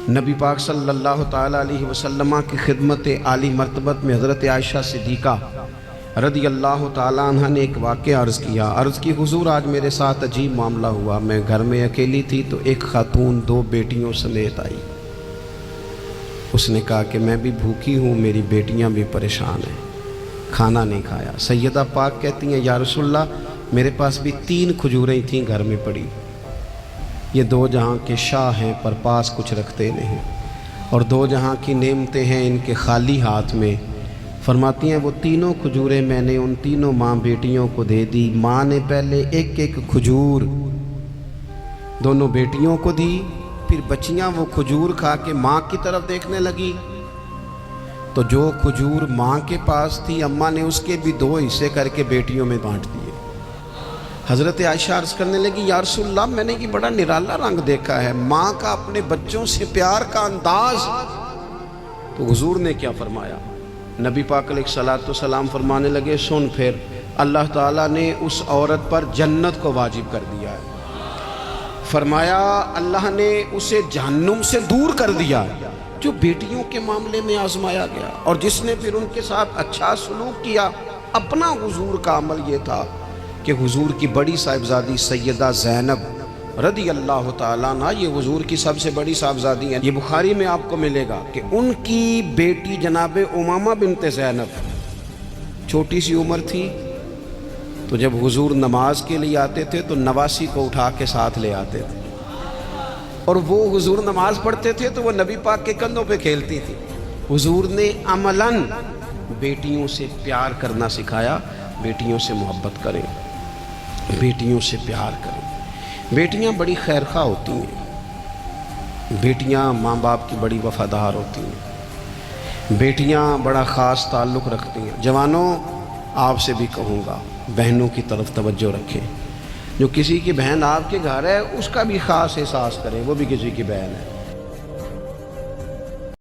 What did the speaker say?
نبی پاک صلی اللہ تعالیٰ علیہ وسلم کی خدمت عالی مرتبت میں حضرت عائشہ صدیقہ رضی اللہ تعالیٰ عنہ نے ایک واقعہ عرض کیا۔ عرض کی حضور آج میرے ساتھ عجیب معاملہ ہوا، میں گھر میں اکیلی تھی تو ایک خاتون 2 بیٹیوں سمیت آئی۔ اس نے کہا کہ میں بھی بھوکی ہوں، میری بیٹیاں بھی پریشان ہیں، کھانا نہیں کھایا۔ سیدہ پاک کہتی ہیں یا رسول اللہ میرے پاس بھی 3 کھجوریں تھیں گھر میں پڑی، یہ 2 جہاں کے شاہ ہیں پر پاس کچھ رکھتے نہیں، اور 2 جہاں کی نعمتیں ہیں ان کے خالی ہاتھ میں۔ فرماتی ہیں وہ 3 کھجوریں میں نے ان 3 ماں بیٹیوں کو دے دی۔ ماں نے پہلے ایک کھجور دونوں بیٹیوں کو دی، پھر بچیاں وہ کھجور کھا کے ماں کی طرف دیکھنے لگی تو جو کھجور ماں کے پاس تھی اماں نے اس کے بھی 2 حصے کر کے بیٹیوں میں بانٹ دیے۔ حضرت عائشہ عرض کرنے لگی یا رسول اللہ میں نے یہ بڑا نرالا رنگ دیکھا ہے، ماں کا اپنے بچوں سے پیار کا انداز۔ تو حضور نے کیا فرمایا؟ نبی پاک علیہ الصلوۃ والسلام فرمانے لگے سن پھر اللہ تعالیٰ نے اس عورت پر جنت کو واجب کر دیا ہے۔ فرمایا اللہ نے اسے جہنم سے دور کر دیا جو بیٹیوں کے معاملے میں آزمایا گیا، اور جس نے پھر ان کے ساتھ اچھا سلوک کیا۔ اپنا حضور کا عمل یہ تھا کہ حضور کی بڑی صاحبزادی سیدہ زینب رضی اللہ تعالیٰ عنہ، یہ حضور کی سب سے بڑی صاحبزادی ہیں، یہ بخاری میں آپ کو ملے گا کہ ان کی بیٹی جناب امامہ بنت زینب چھوٹی سی عمر تھی، تو جب حضور نماز کے لیے آتے تھے تو نواسی کو اٹھا کے ساتھ لے آتے تھے، اور وہ حضور نماز پڑھتے تھے تو وہ نبی پاک کے کندھوں پہ کھیلتی تھی۔ حضور نے عملاً بیٹیوں سے پیار کرنا سکھایا، بیٹیوں سے محبت کریں، بیٹیوں سے پیار کریں۔ بیٹیاں بڑی خیرخواہ ہوتی ہیں، بیٹیاں ماں باپ کی بڑی وفادار ہوتی ہیں، بیٹیاں بڑا خاص تعلق رکھتی ہیں۔ جوانوں آپ سے بھی کہوں گا بہنوں کی طرف توجہ رکھیں، جو کسی کی بہن آپ کے گھر ہے اس کا بھی خاص احساس کریں، وہ بھی کسی کی بہن ہے۔